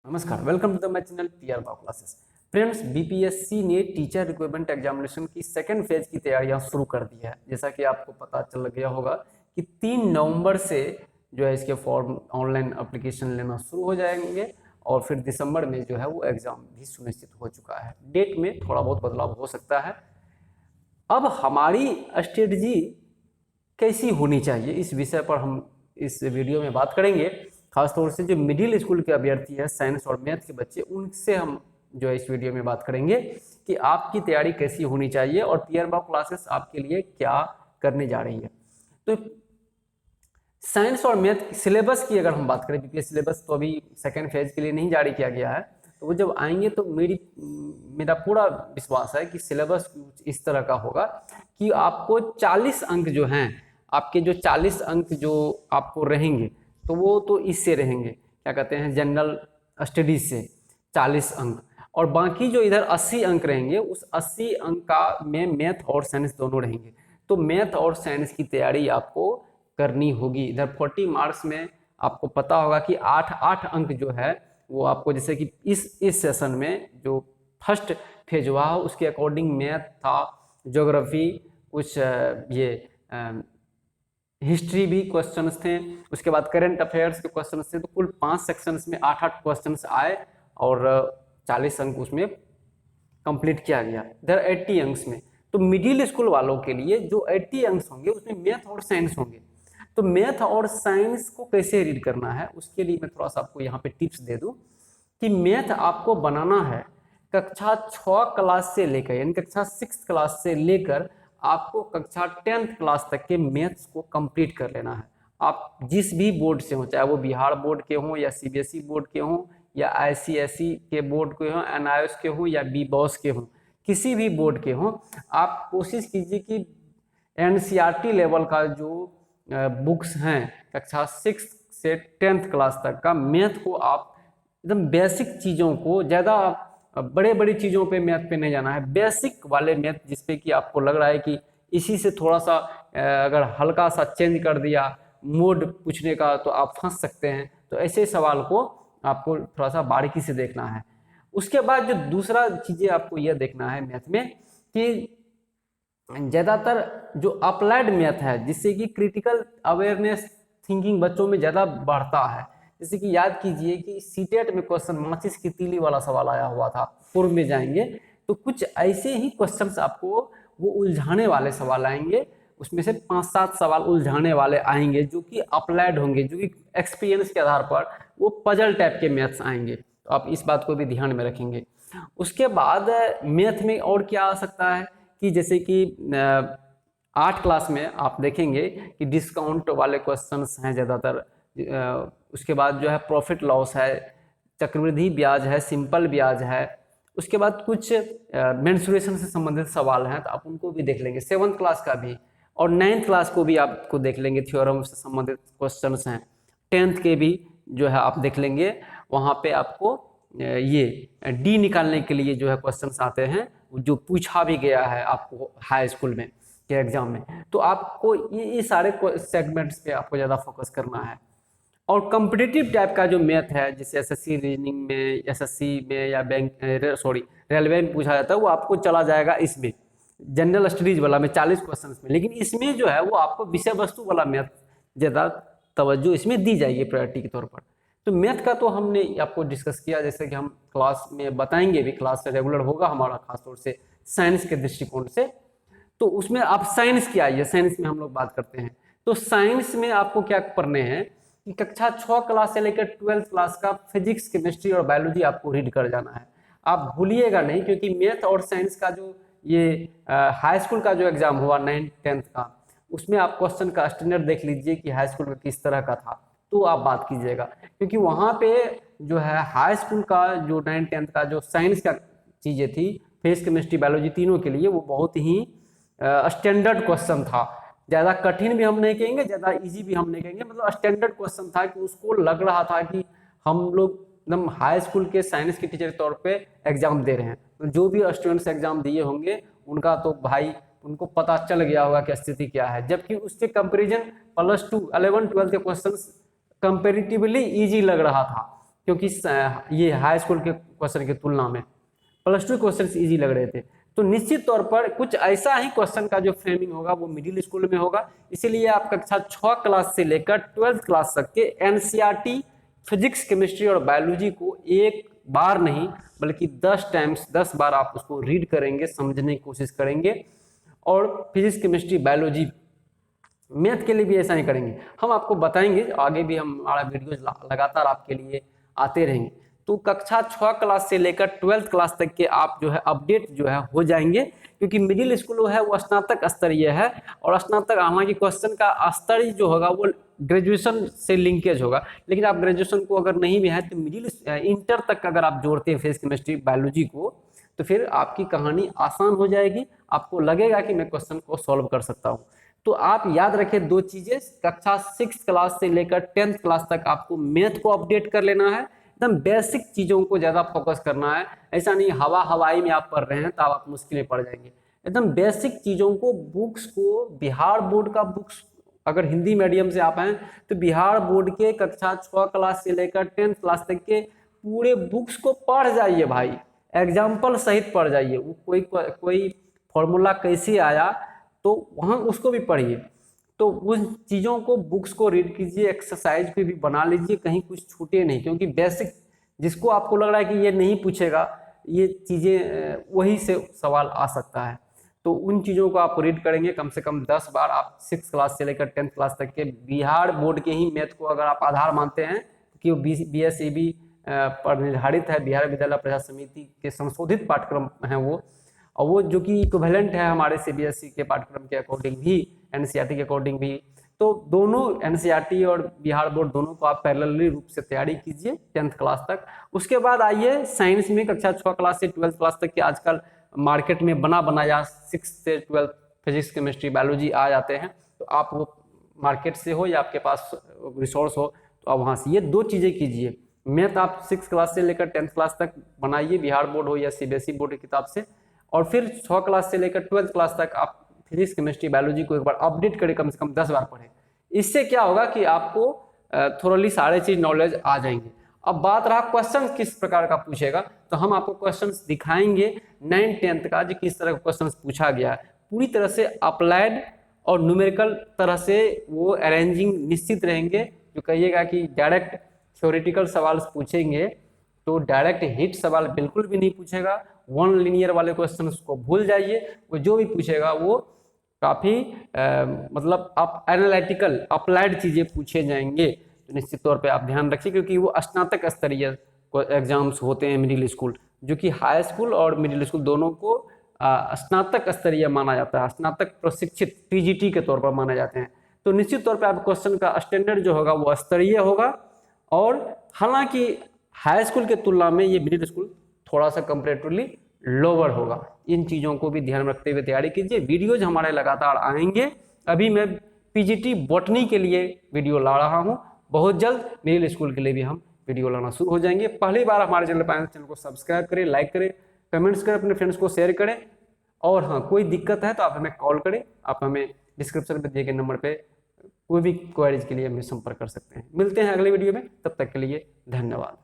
नमस्कार, welcome to the my channel PR बाव classes. Friends, BPSC ने टीचर रिक्रूटमेंट एग्जामिनेशन की सेकंड फेज की तैयारियां शुरू कर दी है। जैसा कि आपको पता चल गया होगा कि 3 नवंबर से जो है इसके फॉर्म ऑनलाइन एप्लीकेशन लेना शुरू हो जाएंगे और फिर दिसंबर में जो है वो एग्जाम भी सुनिश्चित हो चुका है। डेट में थोड़ा बहुत बदलाव हो सकता है। अब हमारी स्ट्रेटजी कैसी होनी चाहिए, इस विषय पर हम इस वीडियो में बात करेंगे। खासतौर से जो मिडिल स्कूल के अभ्यर्थी हैं, साइंस और मैथ के बच्चे, उनसे हम जो है इस वीडियो में बात करेंगे कि आपकी तैयारी कैसी होनी चाहिए और पीआर बाव क्लासेस आपके लिए क्या करने जा रही है। तो साइंस और मैथ सिलेबस की अगर हम बात करें, क्योंकि सिलेबस तो अभी सेकेंड फेज के लिए नहीं जारी किया गया है, तो वो जब आएंगे तो मेरा पूरा विश्वास है कि सिलेबस इस तरह का होगा कि आपको 40 अंक जो हैं, आपके जो 40 अंक जो आपको रहेंगे, तो वो तो इससे रहेंगे, क्या कहते हैं, जनरल स्टडीज से 40 अंक, और बाकी जो इधर 80 अंक रहेंगे, उस 80 अंक का में मैथ और साइंस दोनों रहेंगे। तो मैथ और साइंस की तैयारी आपको करनी होगी। इधर 40 मार्क्स में आपको पता होगा कि 8 अंक जो है वो आपको, जैसे कि इस सेशन में जो फर्स्ट फेज हुआ उसके अकॉर्डिंग मैथ था, ज्योग्राफी, कुछ ये हिस्ट्री भी क्वेश्चंस थे, उसके बाद करंट अफेयर्स के क्वेश्चंस थे। तो कुल 5 सेक्शंस में 8 क्वेश्चंस आए और 40 अंक उसमें कंप्लीट किया गया। इधर 80 अंक में, तो मिडिल स्कूल वालों के लिए जो 80 अंक होंगे उसमें मैथ और साइंस होंगे। तो मैथ और साइंस को कैसे रीड करना है, उसके लिए मैं थोड़ा सा आपको यहाँ पे टिप्स दे दूँ कि मैथ आपको बनाना है कक्षा 6 क्लास से लेकर, यानी कक्षा 6 क्लास से लेकर आपको कक्षा 10th क्लास तक के मैथ्स को कंप्लीट कर लेना है। आप जिस भी बोर्ड से हो, चाहे वो बिहार बोर्ड के हों या सीबीएसई बोर्ड के हों या आईसीएसई के बोर्ड के हों, एनआईओएस के हों या बीबॉस के हों, किसी भी बोर्ड के हों, आप कोशिश कीजिए कि एनसीईआरटी लेवल का जो बुक्स हैं कक्षा 6 से 10th क्लास तक का मैथ को आप एकदम बेसिक चीज़ों को, ज़्यादा बड़े बड़ी चीज़ों पे मैथ पे नहीं जाना है, बेसिक वाले मैथ जिसपे कि आपको लग रहा है कि इसी से थोड़ा सा अगर हल्का सा चेंज कर दिया मोड पूछने का तो आप फंस सकते हैं। तो ऐसे सवाल को आपको थोड़ा सा बारीकी से देखना है। उसके बाद जो दूसरा चीज़ें आपको यह देखना है मैथ में कि ज़्यादातर जो अप्लाइड मैथ है, जिससे कि क्रिटिकल अवेयरनेस थिंकिंग बच्चों में ज़्यादा बढ़ता है। जैसे कि याद कीजिए कि सीटेट में क्वेश्चन माचिस की तीली वाला सवाल आया हुआ था, पूर्व में जाएंगे तो कुछ ऐसे ही क्वेश्चंस आपको वो उलझाने वाले सवाल आएंगे, उसमें से 5-7 सवाल उलझाने वाले आएंगे जो कि अप्लाइड होंगे, जो कि एक्सपीरियंस के आधार पर वो पजल टाइप के मैथ्स आएंगे। तो आप इस बात को भी ध्यान में रखेंगे। उसके बाद मैथ में और क्या आ सकता है कि जैसे कि 8 क्लास में आप देखेंगे कि डिस्काउंट वाले क्वेश्चंस हैं ज़्यादातर। उसके बाद जो है प्रॉफिट लॉस है, चक्रवृद्धि ब्याज है, सिंपल ब्याज है। उसके बाद कुछ मेंसुरेशन से संबंधित सवाल हैं, तो आप उनको भी देख लेंगे। 7th क्लास का भी और 9th क्लास को भी आपको देख लेंगे, थ्योरम से संबंधित क्वेश्चंस हैं। 10th के भी जो है आप देख लेंगे, वहाँ पे आपको ये डी निकालने के लिए जो है क्वेश्चंस आते हैं, जो पूछा भी गया है आपको हाई स्कूल में के एग्जाम में। तो आपको ये सारे सेगमेंट्स पे आपको ज़्यादा फोकस करना है। और कॉम्पिटिटिव टाइप का जो मैथ है, जैसे एसएससी रीजनिंग में, एसएससी में या रेलवे में पूछा जाता है, वो आपको चला जाएगा इसमें जनरल स्टडीज वाला में 40 क्वेश्चन में। लेकिन इसमें जो है वो आपको विषय वस्तु वाला मैथ ज़्यादा तवज्जो इसमें दी जाएगी प्रायोरिटी के तौर पर। तो मैथ का तो हमने आपको डिस्कस किया, जैसे कि हम क्लास में बताएंगे भी, क्लास से रेगुलर होगा हमारा, खासतौर से साइंस के दृष्टिकोण से। तो उसमें आप साइंस की आइए, साइंस में हम लोग बात करते हैं। तो साइंस में आपको क्या पढ़ने हैं कि कक्षा 6 क्लास से लेकर 12th क्लास का फिजिक्स, केमिस्ट्री और बायोलॉजी आपको रीड कर जाना है। आप भूलिएगा नहीं, क्योंकि मैथ और साइंस का जो ये हाई स्कूल का जो एग्जाम हुआ 9th 10th का, उसमें आप क्वेश्चन का स्टैंडर्ड देख लीजिए कि हाई स्कूल में किस तरह का था, तो आप बात कीजिएगा। क्योंकि वहाँ पे जो है हाई स्कूल का जो 9th 10th का जो साइंस का चीज़ें थी, फिजिक्स, केमिस्ट्री, बायोलॉजी तीनों के लिए, वो बहुत ही स्टैंडर्ड क्वेश्चन था। ज़्यादा कठिन भी हम नहीं कहेंगे, ज़्यादा इजी भी हम नहीं कहेंगे, मतलब स्टैंडर्ड क्वेश्चन था कि उसको लग रहा था कि हम लोग एकदम हाई स्कूल के साइंस के टीचर के तौर पे एग्जाम दे रहे हैं। तो जो भी स्टूडेंट्स एग्जाम दिए होंगे उनका तो भाई उनको पता चल गया होगा कि स्थिति क्या है। जबकि उसके कंपेरिजन +2, 11, 12 के क्वेश्चन कंपेरेटिवली ईजी लग रहा था। क्योंकि ये हाई स्कूल के क्वेश्चन की तुलना में प्लस टू क्वेश्चन ईजी लग रहे थे। तो निश्चित तौर पर कुछ ऐसा ही क्वेश्चन का जो फ्रेमिंग होगा वो मिडिल स्कूल में होगा। इसीलिए आप कक्षा 6 क्लास से लेकर 12th क्लास तक के एनसीईआरटी फिजिक्स, केमिस्ट्री और बायोलॉजी को एक बार नहीं बल्कि 10 बार आप उसको रीड करेंगे, समझने की कोशिश करेंगे। और फिजिक्स, केमिस्ट्री, बायोलॉजी, मैथ के लिए भी ऐसा ही करेंगे। हम आपको बताएंगे, आगे भी हमारा वीडियो लगातार आपके लिए आते रहेंगे। तो कक्षा 6 क्लास से लेकर 12th क्लास तक के आप जो है अपडेट जो है हो जाएंगे, क्योंकि मिडिल स्कूल है वो स्नातक स्तरीय है। और स्नातक हालांकि क्वेश्चन का स्तर जो होगा वो ग्रेजुएशन से लिंकेज होगा, लेकिन आप ग्रेजुएशन को अगर नहीं भी है तो मिडिल इंटर तक अगर आप जोड़ते हैं फिजिक्स, केमिस्ट्री, बायोलॉजी को, तो फिर आपकी कहानी आसान हो जाएगी। आपको लगेगा कि मैं क्वेश्चन को सॉल्व कर सकता हूँ। तो आप याद रखें 2 चीजें, कक्षा 6 क्लास से लेकर 10th क्लास तक आपको मैथ को अपडेट कर लेना है। एकदम बेसिक चीजों को ज्यादा फोकस करना है। ऐसा नहीं हवाई में आप पढ़ रहे हैं तो आप मुश्किलें पड़ जाएंगे। एकदम बेसिक चीजों को, बुक्स को, बिहार बोर्ड का बुक्स, अगर हिंदी मीडियम से आप हैं तो बिहार बोर्ड के कक्षा 6 क्लास से लेकर 10th क्लास तक के पूरे बुक्स को पढ़ जाइए भाई, एग्जाम्पल सहित पढ़ जाइए। वो कोई फॉर्मूला कैसे आया तो वहाँ उसको भी पढ़िए। तो उन चीज़ों को, बुक्स को रीड कीजिए, एक्सरसाइज पे भी बना लीजिए, कहीं कुछ छूटे नहीं। क्योंकि बेसिक जिसको आपको लग रहा है कि ये नहीं पूछेगा, ये चीज़ें वही से सवाल आ सकता है। तो उन चीज़ों को आप रीड करेंगे कम से कम 10 बार। आप 6 क्लास से लेकर 10th क्लास तक के बिहार बोर्ड के ही मैथ को अगर आप आधार मानते हैं कि वो BSEB पर निर्धारित है, बिहार विद्यालय परीक्षा समिति के संशोधित पाठ्यक्रम हैं वो, और वो जो कि इक्विवेलेंट है हमारे CBSE के पाठ्यक्रम के अकॉर्डिंग भी, NCERT के अकॉर्डिंग भी। तो दोनों NCERT और बिहार बोर्ड दोनों को आप पैरेलली रूप से तैयारी कीजिए 10th क्लास तक। उसके बाद आइए साइंस में कक्षा 6 क्लास से 12th क्लास तक के आजकल मार्केट में बनाया 6 से 12 फिजिक्स, केमिस्ट्री, बायोलॉजी आ जाते हैं। तो आप वो मार्केट से हो या आपके पास रिसोर्स हो तो आप वहाँ से ये 2 चीज़ें कीजिए। मैथ आप 6 क्लास से लेकर 10th क्लास तक बनाइए, बिहार बोर्ड हो या CBSE बोर्ड की किताब से। और फिर 6 क्लास से लेकर 12th क्लास तक आप फिजिक्स, केमिस्ट्री, बायोलॉजी को एक बार अपडेट करें, कम से कम 10 बार पढ़ें। इससे क्या होगा कि आपको थोड़ी सारे चीज नॉलेज आ जाएंगे। अब बात रहा क्वेश्चन किस प्रकार का पूछेगा, तो हम आपको क्वेश्चंस दिखाएंगे 9th 10th का जो किस तरह का क्वेश्चंस पूछा गया है। पूरी तरह से अप्लाइड और न्यूमेरिकल तरह से वो अरेंजिंग निश्चित रहेंगे। जो कहिएगा कि डायरेक्ट थ्योरेटिकल सवाल पूछेंगे तो डायरेक्ट हिट सवाल बिल्कुल भी नहीं पूछेगा। 1 लीनियर वाले क्वेश्चन को भूल जाइए, वो जो भी पूछेगा वो काफ़ी मतलब आप एनालिटिकल अप्लाइड चीज़ें पूछे जाएंगे। तो निश्चित तौर पे आप ध्यान रखिए, क्योंकि वो स्नातक स्तरीय एग्जाम्स होते हैं मिडिल स्कूल, जो कि हाई स्कूल और मिडिल स्कूल दोनों को स्नातक स्तरीय माना जाता है, स्नातक प्रशिक्षित TGT के तौर पर माने जाते हैं। तो निश्चित तौर पर आप क्वेश्चन का स्टैंडर्ड जो होगा वो स्तरीय होगा। और हालांकि हाई स्कूल के तुलना में ये मिडिल स्कूल थोड़ा सा कंपेरेटिवली लोअर होगा। इन चीज़ों को भी ध्यान रखते हुए तैयारी कीजिए। वीडियोज हमारे लगातार आएंगे। अभी मैं PGT बॉटनी के लिए वीडियो ला रहा हूँ, बहुत जल्द मिडिल स्कूल के लिए भी हम वीडियो लाना शुरू हो जाएंगे। पहली बार हमारे चैनल को सब्सक्राइब करें, लाइक करें, कमेंट्स करें, अपने फ्रेंड्स को शेयर करें। और हाँ, कोई दिक्कत है तो आप हमें कॉल करें, आप हमें डिस्क्रिप्शन में दिए गए नंबर पर कोई भी क्वेरीज के लिए हमें संपर्क कर सकते हैं। मिलते हैं अगले वीडियो में, तब तक के लिए धन्यवाद।